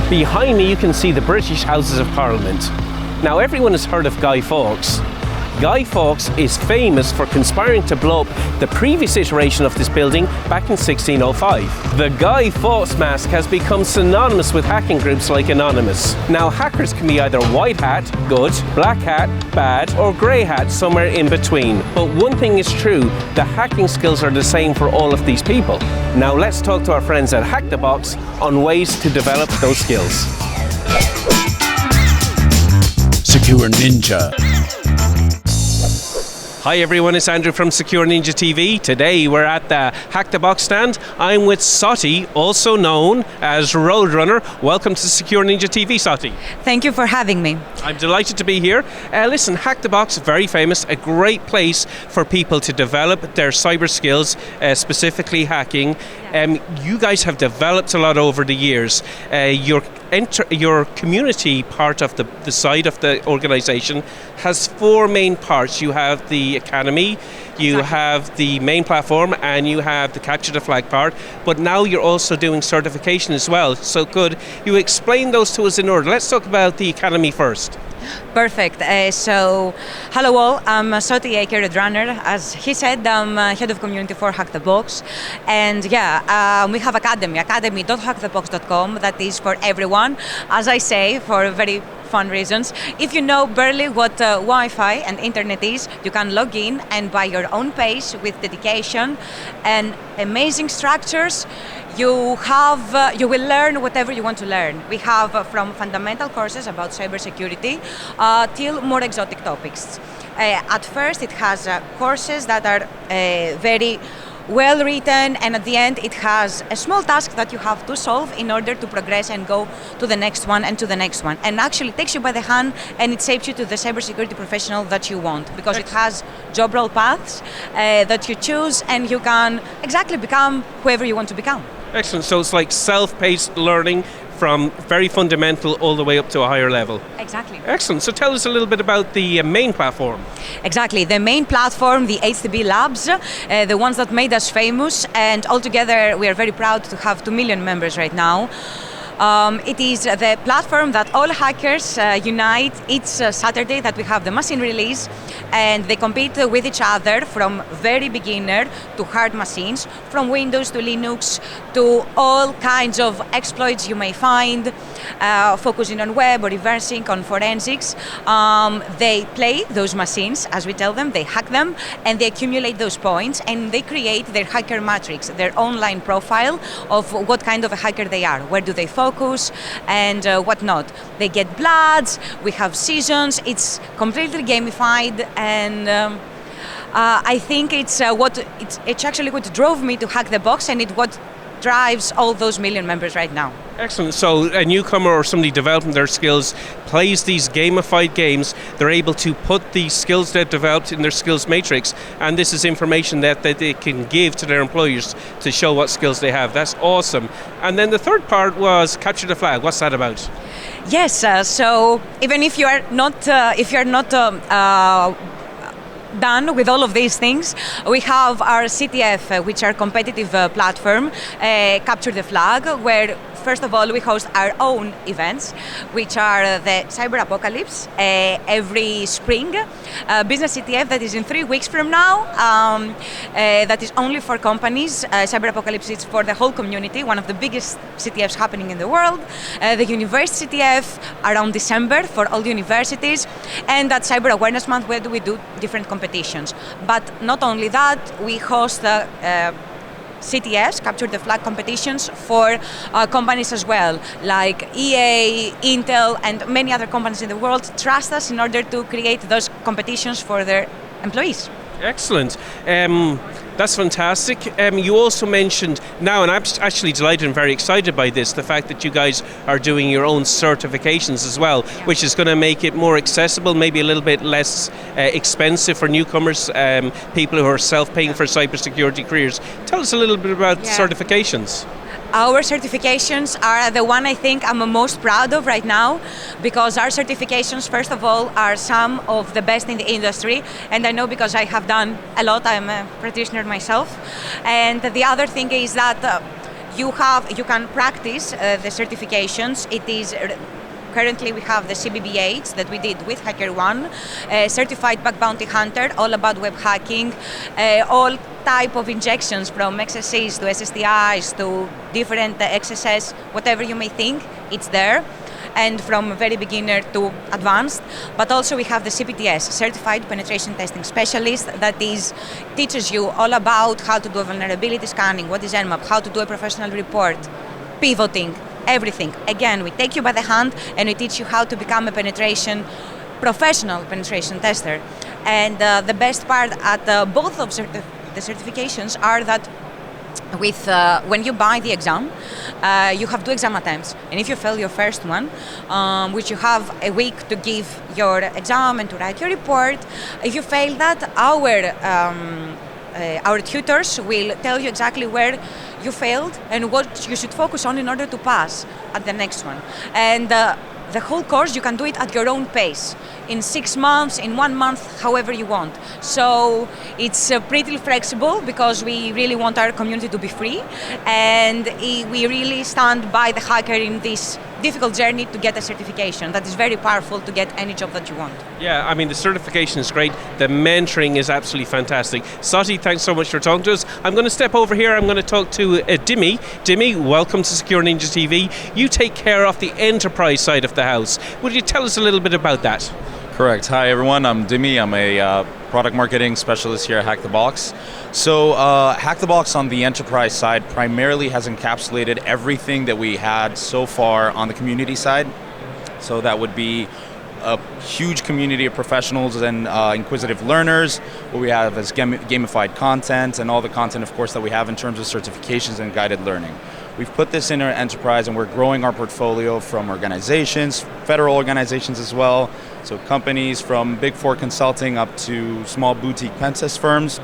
Behind me you can see the British Houses of Parliament. Now everyone has heard of Guy Fawkes. Guy Fawkes is famous for conspiring to blow up the previous iteration of this building back in 1605. The Guy Fawkes mask has become synonymous with hacking groups like Anonymous. Now hackers can be either white hat, good, black hat, bad, or grey hat, somewhere in between. But one thing is true, the hacking skills are the same for all of these people. Now let's talk to our friends at Hack the Box on ways to develop those skills. Secure Ninja. Hi everyone, it's Andrew from SecureNinjaTV. Today we're at the Hack the Box stand. I'm with Soti, also known as Roadrunner. Welcome to SecureNinjaTV, Soti. Thank you for having me. I'm delighted to be here. Listen, Hack the Box, very famous, a great place for people to develop their cyber skills, specifically hacking. You guys have developed a lot over the years. Your community part of the side of the organization has four main parts. You have the academy, you have the main platform, and you have the capture the flag part, but now you're also doing certification as well. So could you explain those to us in order? Let's talk about the academy first. Perfect. So, hello all, I'm Soti, a Roadrunner. As he said, I'm head of community for Hack the Box. And we have academy.hackthebox.com, that is for everyone. As I say, for very fun reasons. If you know barely what Wi-Fi and internet is, you can log in and by your own pace, with dedication and amazing structures, you will learn whatever you want to learn. We have from fundamental courses about cybersecurity till more exotic topics. At first, it has courses that are very well written, and at the end it has a small task that you have to solve in order to progress and go to the next one and to the next one, and actually takes you by the hand and it shapes you to the cybersecurity professional that you want, because it has job role paths that you choose, and you can exactly become whoever you want to become. Excellent. So it's like self-paced learning from very fundamental all the way up to a higher level. Exactly. Excellent. So tell us a little bit about the main platform. Exactly. The main platform, the HTB Labs, the ones that made us famous, and altogether we are very proud to have 2 million members right now. It is the platform that all hackers unite each Saturday that we have the machine release, and they compete with each other from very beginner to hard machines, from Windows to Linux to all kinds of exploits you may find, focusing on web or reversing on forensics. They play those machines, as we tell them, they hack them, and they accumulate those points, and they create their hacker matrix, their online profile of what kind of a hacker they are, where do they focus, and whatnot. They get bloods, we have seasons, it's completely gamified, and I think it's actually what drove me to Hack the Box, and it's what drives all those million members right now. Excellent. So a newcomer or somebody developing their skills plays these gamified games. They're able to put the skills they've developed in their skills matrix, and this is information that they can give to their employers to show what skills they have. That's awesome. And then the third part was capture the flag. What's that about? Yes. So even if you are not done with all of these things, we have our CTF, which are competitive platform, Capture the Flag, where first of all we host our own events, which are the Cyber Apocalypse every spring, Business CTF that is in 3 weeks from now, that is only for companies. Cyber Apocalypse is for the whole community, one of the biggest CTFs happening in the world. The University CTF around December for all the universities, and that Cyber Awareness Month where we do different competitions. But not only that, we host CTS, Capture the Flag competitions for companies as well, like EA, Intel, and many other companies in the world trust us in order to create those competitions for their employees. Excellent. That's fantastic. You also mentioned now, and I'm actually delighted and very excited by this, the fact that you guys are doing your own certifications as well, which is going to make it more accessible, maybe a little bit less expensive for newcomers, people who are self-paying for cybersecurity careers. Tell us a little bit about certifications. Our certifications are the one I think I'm most proud of right now, because our certifications, first of all, are some of the best in the industry, and I know because I have done a lot, I'm a practitioner myself. And the other thing is that you can practice the certifications. It is currently we have the CBBH that we did with HackerOne, certified bug bounty hunter, all about web hacking, all type of injections from XSCs to SSTIs to different XSS, whatever you may think, it's there. And from very beginner to advanced. But also we have the CPTS, Certified Penetration Testing Specialist, that teaches you all about how to do a vulnerability scanning, what is Nmap, how to do a professional report, pivoting, everything. Again, we take you by the hand and we teach you how to become a professional penetration tester. And the best part at both of the certifications are that when you buy the exam, you have 2 exam attempts, and if you fail your first one, which you have a week to give your exam and to write your report, if you fail that, our tutors will tell you exactly where you failed and what you should focus on in order to pass at the next one. And the whole course, you can do it at your own pace, in 6 months, in 1 month, however you want. So it's pretty flexible because we really want our community to be free, and we really stand by the hacker in this difficult journey to get a certification. That is very powerful to get any job that you want. Yeah, I mean, the certification is great. The mentoring is absolutely fantastic. Soti, thanks so much for talking to us. I'm going to step over here. I'm going to talk to Dimi. Dimi, welcome to SecureNinjaTV. You take care of the enterprise side of the house. Would you tell us a little bit about that? Correct. Hi everyone, I'm Dimi. I'm a product marketing specialist here at Hack the Box. So Hack the Box on the enterprise side primarily has encapsulated everything that we had so far on the community side. So that would be a huge community of professionals and inquisitive learners. What we have is gamified content and all the content, of course, that we have in terms of certifications and guided learning. We've put this in our enterprise and we're growing our portfolio from organizations, federal organizations as well, so companies from Big Four consulting up to small boutique pen test firms,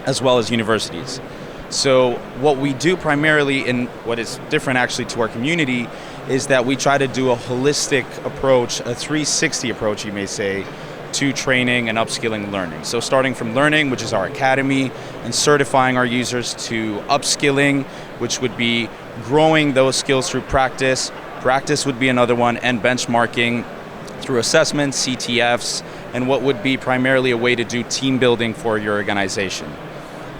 as well as universities. So what we do primarily, and what is different actually to our community, is that we try to do a holistic approach, a 360 approach you may say, to training and upskilling and learning. So starting from learning, which is our academy, and certifying our users, to upskilling, which would be growing those skills through practice. Practice would be another one, and benchmarking through assessments, CTFs, and what would be primarily a way to do team building for your organization.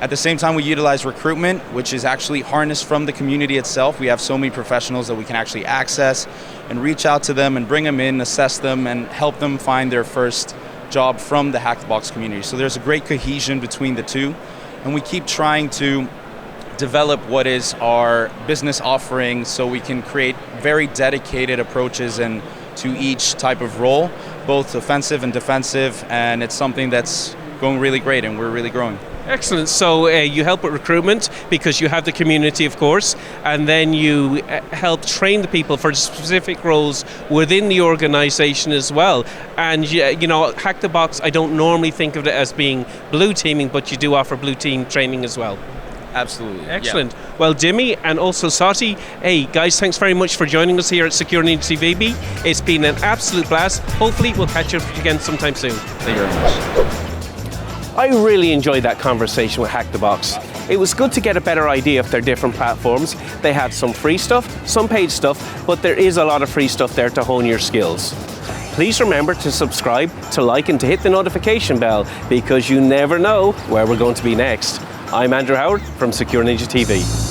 At the same time, we utilize recruitment, which is actually harnessed from the community itself. We have so many professionals that we can actually access and reach out to them and bring them in, assess them, and help them find their first job from the Hack the Box community. So there's a great cohesion between the two, and we keep trying to develop what is our business offering so we can create very dedicated approaches and to each type of role, both offensive and defensive, and it's something that's going really great and we're really growing. Excellent. So you help with recruitment because you have the community, of course, and then you help train the people for specific roles within the organization as well. And you know, Hack the Box, I don't normally think of it as being blue teaming, but you do offer blue team training as well. Absolutely. Excellent. Yeah. Well, Dimi and also Soti, hey guys, thanks very much for joining us here at SecureNinjaTV. It's been an absolute blast. Hopefully we'll catch up again sometime soon. Thank you very much. I really enjoyed that conversation with Hack the Box. It was good to get a better idea of their different platforms. They have some free stuff, some paid stuff, but there is a lot of free stuff there to hone your skills. Please remember to subscribe, to like, and to hit the notification bell, because you never know where we're going to be next. I'm Andrew Howard from SecureNinjaTV.